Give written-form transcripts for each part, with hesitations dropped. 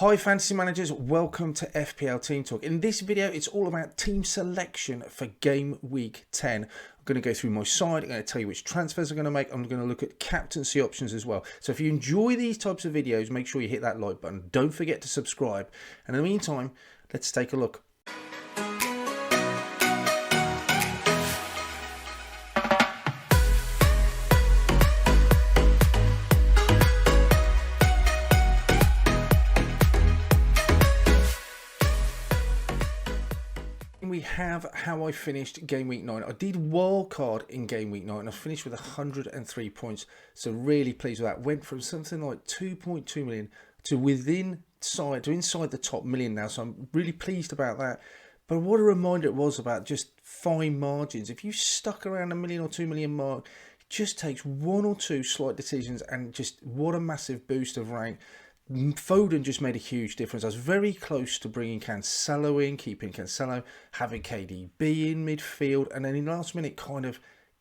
Hi fantasy managers, welcome to FPL Team Talk. In this video, it's all about team selection for game week 10. I'm going to go through my side, I'm going to tell you which transfers I'm going to make, I'm going to look at captaincy options as well. So if you enjoy these types of videos, make sure you hit that like button. Don't forget to subscribe. And in the meantime, let's take a look. We have how I finished game week 9. I did wildcard in game week 9 and I finished with 103 points. So really pleased with that. Went from something like 2.2 million to inside the top million now. So I'm really pleased about that. But what a reminder it was about just fine margins. If you stuck around a million or 2 million mark, it just takes one or two slight decisions and just what a massive boost of rank. Foden just made a huge difference. I was very close to bringing Cancelo in, keeping Cancelo, having KDB in midfield, and then in the last minute kind of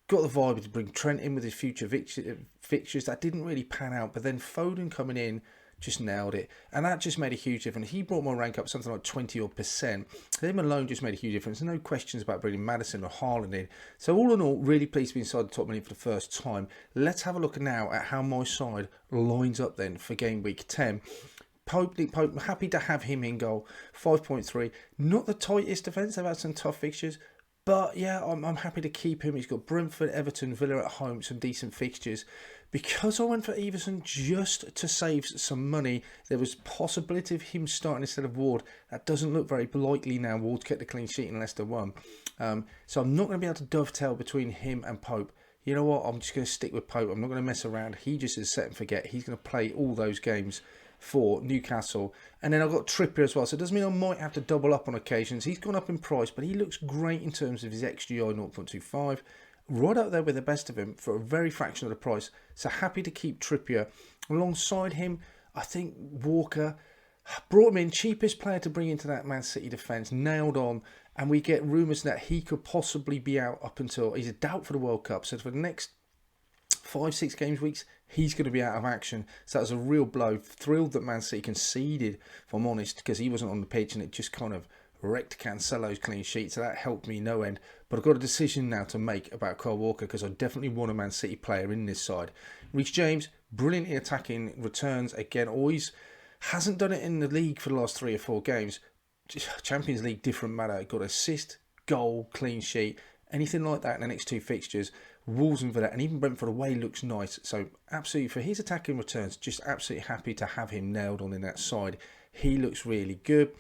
got the vibe to bring Trent in with his future fixtures. That didn't really pan out, but then Foden coming in just nailed it, and that just made a huge difference. He brought my rank up something like 20%. Him alone just made a huge difference. No questions about bringing Maddison or Haaland in. So all in all, really pleased to be inside the top million for the first time. Let's have a look now at how my side lines up then for game week 10. Pope, happy to have him in goal. 5.3. Not the tightest defence. They've had some tough fixtures. But yeah, I'm happy to keep him. He's got Brentford, Everton, Villa at home, some decent fixtures. Because I went for Everson just to save some money, there was possibility of him starting instead of Ward. That doesn't look very likely now. Ward's kept a clean sheet and Leicester won. So I'm not going to be able to dovetail between him and Pope. You know what? I'm just going to stick with Pope. I'm not going to mess around. He just is set and forget. He's going to play all those games for Newcastle. And then I've got Trippier as well. So it doesn't mean I might have to double up on occasions. He's gone up in price, but he looks great in terms of his XGI 0.25. Right up there with the best of him for a very fraction of the price. So happy to keep Trippier. Alongside him, I think Walker brought him in, cheapest player to bring into that Man City defence, nailed on. And we get rumours that he could possibly be out up until, he's a doubt for the World Cup. So for the next 5-6 weeks, he's going to be out of action. So that was a real blow. Thrilled that Man City conceded, if I'm honest, because he wasn't on the pitch and it just kind of wrecked Cancelo's clean sheet, so that helped me no end. But I've got a decision now to make about Kyle Walker because I definitely want a Man City player in this side. Reece James, brilliantly attacking returns again. Always hasn't done it in the league for the last 3 or 4 games. Champions League, different matter. Got assist, goal, clean sheet, anything like that in the next 2 fixtures. Wolves and Villa, and even Brentford away looks nice. So absolutely, for his attacking returns, just absolutely happy to have him nailed on in that side. He looks really good.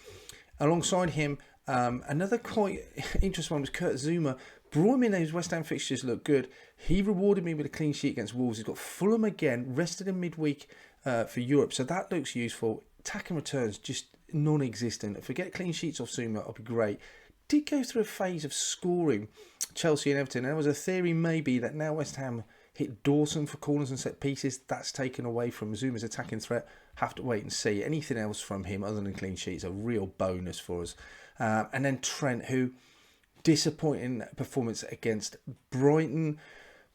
Alongside him, another quite interesting one was Kurt Zouma. Brought him in, his West Ham fixtures look good. He rewarded me with a clean sheet against Wolves. He's got Fulham again, rested in midweek for Europe. So that looks useful. Attacking returns, just non-existent. If we get clean sheets off Zouma, it'll be great. Did go through a phase of scoring Chelsea and Everton. There was a theory maybe that now West Ham hit Dawson for corners and set pieces. That's taken away from Zuma's attacking threat. Have to wait and see. Anything else from him other than clean sheets, a real bonus for us. And then Trent, who disappointing performance against Brighton.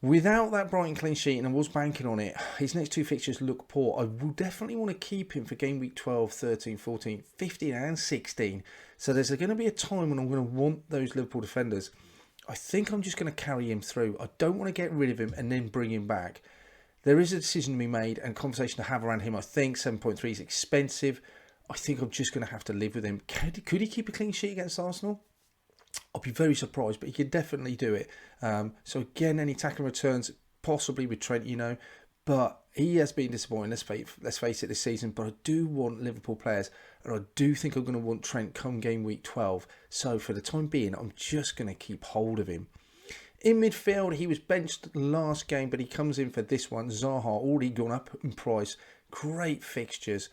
Without that Brighton clean sheet, and I was banking on it, his next 2 fixtures look poor. I will definitely want to keep him for game week 12, 13, 14, 15 and 16. So there's going to be a time when I'm going to want those Liverpool defenders. I think I'm just going to carry him through. I don't want to get rid of him and then bring him back. There is a decision to be made and conversation to have around him. I think 7.3 is expensive. I think I'm just going to have to live with him. Could he keep a clean sheet against Arsenal? I'll be very surprised, but he could definitely do it. So again, any tackling returns, possibly with Trent, you know. But he has been disappointing, let's face it, this season. But I do want Liverpool players, and I do think I'm going to want Trent come game week 12. So for the time being, I'm just going to keep hold of him. In midfield, he was benched last game, but he comes in for this one. Zaha, already gone up in price. Great fixtures.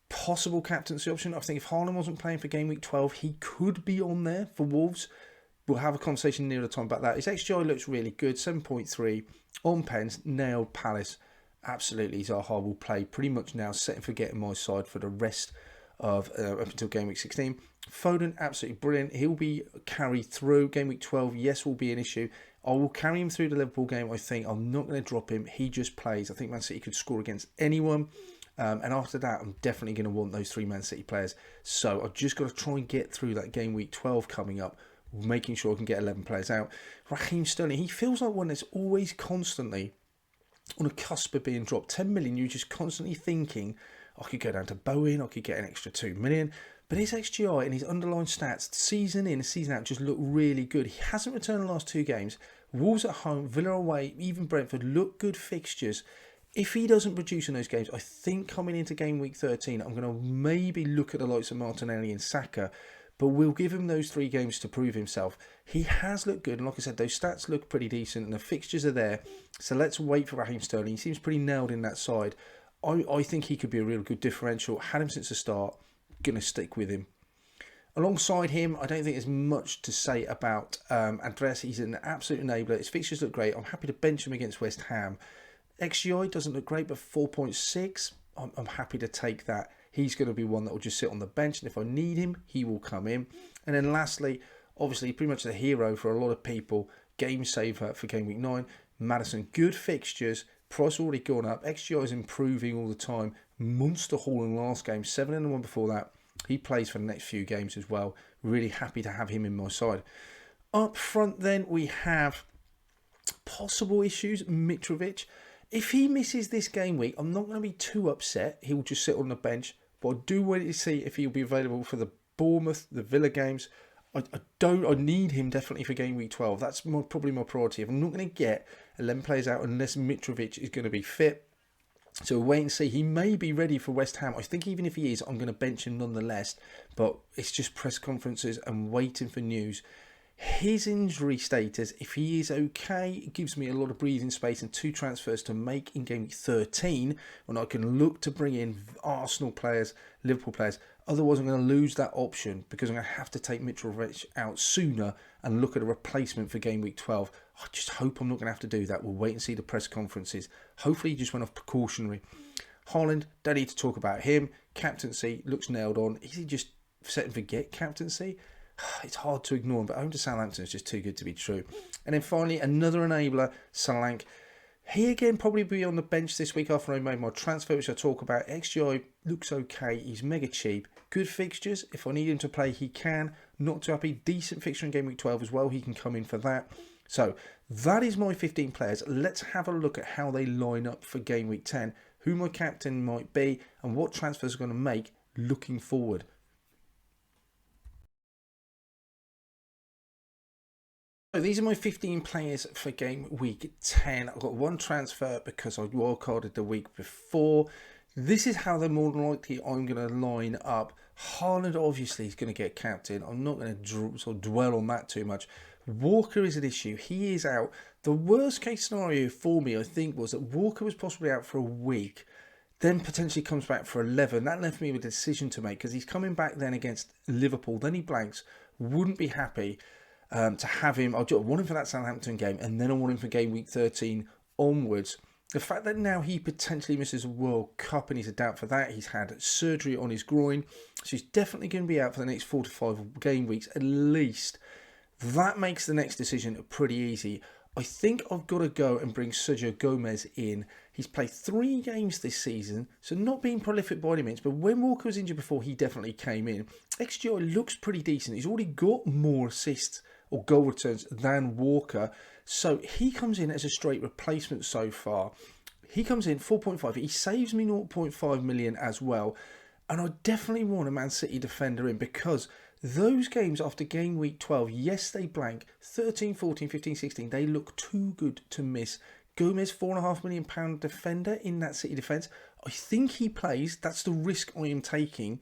Possible captaincy option. I think if Haaland wasn't playing for game week 12, he could be on there for Wolves. We'll have a conversation near the time about that. His XGI looks really good. 7.3 on pens. Nailed Palace. Absolutely, Zaha will play pretty much now. Set and forget in my side for the rest of up until game week 16. Foden, absolutely brilliant. He'll be carried through. Game week 12, yes, will be an issue. I will carry him through the Liverpool game, I think. I'm not going to drop him. He just plays. I think Man City could score against anyone. And after that, I'm definitely going to want those 3 Man City players. So I've just got to try and get through that game week 12 coming up, making sure I can get 11 players out. Raheem Sterling, he feels like one that's always constantly on a cusp of being dropped. 10 million, you're just constantly thinking, I could go down to Bowen, I could get an extra 2 million. But his XGI and his underlying stats, season in, season out, just look really good. He hasn't returned the last 2 games. Wolves at home, Villa away, even Brentford look good fixtures. If he doesn't produce in those games, I think coming into game week 13, I'm going to maybe look at the likes of Martinelli and Saka. But we'll give him those 3 games to prove himself. He has looked good. And like I said, those stats look pretty decent. And the fixtures are there. So let's wait for Raheem Sterling. He seems pretty nailed in that side. I think he could be a real good differential. Had him since the start. Going to stick with him. Alongside him, I don't think there's much to say about Andreas. He's an absolute enabler. His fixtures look great. I'm happy to bench him against West Ham. XGI doesn't look great, but 4.6. I'm happy to take that. He's going to be one that will just sit on the bench, and if I need him, he will come in. And then lastly, obviously, pretty much the hero for a lot of people, game saver for game week 9. Maddison, good fixtures. Price already gone up. XGI is improving all the time. Monster haul in last game. 7 and 1 before that. He plays for the next few games as well. Really happy to have him in my side. Up front then, we have possible issues. Mitrovic. If he misses this game week, I'm not going to be too upset. He'll just sit on the bench. But I do want to see if he'll be available for the Bournemouth, the Villa games. I need him definitely for game week 12. That's probably my priority. If I'm not going to get 11 players out unless Mitrovic is going to be fit. So we'll wait and see. He may be ready for West Ham. I think even if he is, I'm going to bench him nonetheless. But it's just press conferences and waiting for news. His injury status, if he is okay, it gives me a lot of breathing space and 2 transfers to make in game week 13 when I can look to bring in Arsenal players, Liverpool players. Otherwise, I'm going to lose that option because I'm going to have to take Mitrovic out sooner and look at a replacement for game week 12. I just hope I'm not going to have to do that. We'll wait and see the press conferences. Hopefully, he just went off precautionary. Haaland, don't need to talk about him. Captaincy looks nailed on. Is he just set and forget captaincy? It's hard to ignore him, but home to Southampton is just too good to be true. And then finally, another enabler, Solanke. He again probably be on the bench this week after I made my transfer, which I'll talk about. XGI looks okay. He's mega cheap. Good fixtures. If I need him to play, he can. Not too happy. Decent fixture in game week 12 as well. He can come in for that. So that is my 15 players. Let's have a look at how they line up for game week 10. Who my captain might be and what transfers are going to make looking forward. So these are my 15 players for game week 10. I've got 1 transfer because I wildcarded the week before. This is how they're more than likely I'm going to line up. Haaland obviously is going to get captain. I'm not going to sort of dwell on that too much. Walker is an issue. He is out. The worst case scenario for me, I think, was that Walker was possibly out for a week, then potentially comes back for 11. That left me with a decision to make because he's coming back then against Liverpool. Then he blanks. Wouldn't be happy to have him. I want him for that Southampton game, and then I want him for game week 13 onwards. The fact that now he potentially misses a World Cup and he's a doubt for that. He's had surgery on his groin, so he's definitely going to be out for the next 4 to 5 game weeks at least. That makes the next decision pretty easy. I think I've got to go and bring Sergio Gomez in. He's played 3 games this season, so not being prolific by any means, but when Walker was injured before, he definitely came in. XGI looks pretty decent. He's already got more assists or goal returns than Walker, so he comes in as a straight replacement so far. He comes in 4.5. He saves me 0.5 million as well, and I definitely want a Man City defender in because those games after game week 12, yes, they blank. 13, 14, 15, 16, they look too good to miss. Gomez, £4.5 million defender in that City defence. I think he plays. That's the risk I am taking.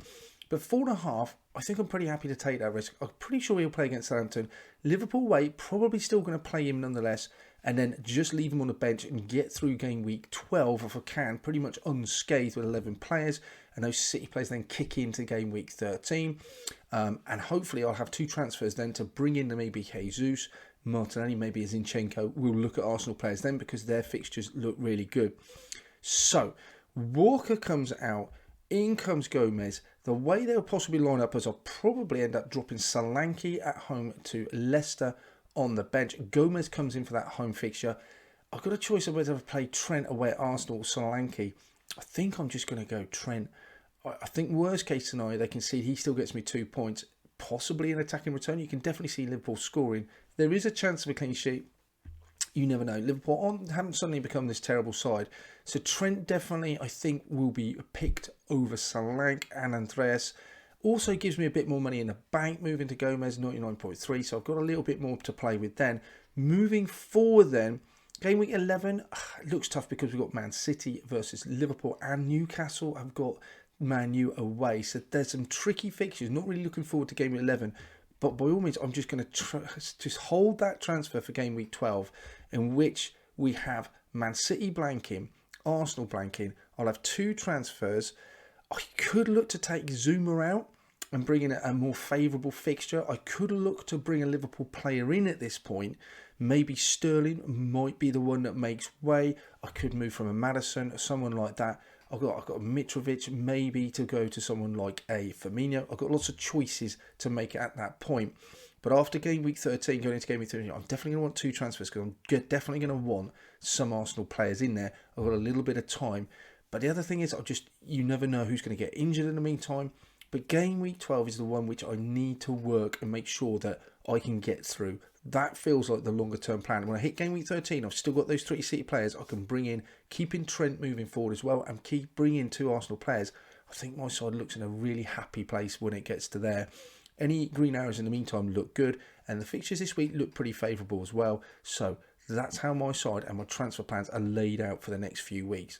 But 4.5, I think I'm pretty happy to take that risk. I'm pretty sure he'll play against Southampton. Liverpool away, probably still going to play him nonetheless. And then just leave him on the bench and get through game week 12 if I can, pretty much unscathed with 11 players. And those City players then kick into game week 13. And hopefully I'll have 2 transfers then to bring in maybe Jesus, Martinelli, maybe Zinchenko. We'll look at Arsenal players then because their fixtures look really good. So Walker comes out. In comes Gomez. The way they'll possibly line up is I'll probably end up dropping Solanke at home to Leicester on the bench. Gomez comes in for that home fixture. I've got a choice of whether to play Trent away at Arsenal or Solanke. I think I'm just going to go Trent. I think worst case scenario, they concede, he still gets me 2 points, possibly an attacking return. You can definitely see Liverpool scoring. There is a chance of a clean sheet. You never know. Liverpool haven't suddenly become this terrible side. So Trent definitely, I think, will be picked over Solanke and Andreas. Also gives me a bit more money in the bank, moving to Gomez, 99.3. So I've got a little bit more to play with then. Moving forward then, game week 11, it looks tough because we've got Man City versus Liverpool and Newcastle. I've got Man U away. So there's some tricky fixtures. Not really looking forward to game week 11. But by all means, I'm just going to just hold that transfer for game week 12, in which we have Man City blanking, Arsenal blanking. I'll have 2 transfers. I could look to take Zuma out and bring in a more favourable fixture. I could look to bring a Liverpool player in at this point. Maybe Sterling might be the one that makes way. I could move from a Maddison or someone like that. I've got Mitrovic, maybe to go to someone like a Firmino. I've got lots of choices to make at that point. But after game week 13, going into game week 13, I'm definitely going to want 2 transfers because I'm definitely going to want some Arsenal players in there. I've got a little bit of time. But the other thing is, you never know who's going to get injured in the meantime. But game week 12 is the one which I need to work and make sure that I can get through. That feels like the longer term plan. When I hit game week 13, I've still got those 3 City players I can bring in, keeping Trent moving forward as well, and keep bringing 2 Arsenal players. I think my side looks in a really happy place when it gets to there. Any green arrows in the meantime look good, and the fixtures this week look pretty favourable as well. So that's how my side and my transfer plans are laid out for the next few weeks.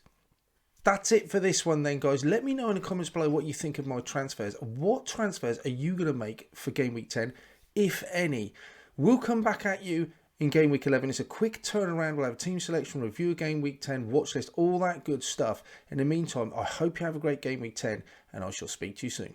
That's it for this one then, guys. Let me know in the comments below what you think of my transfers. What transfers are you going to make for game week 10, if any? We'll come back at you in game week 11. It's a quick turnaround. We'll have a team selection, review of game week 10, watch list, all that good stuff. In the meantime, I hope you have a great game week 10, and I shall speak to you soon.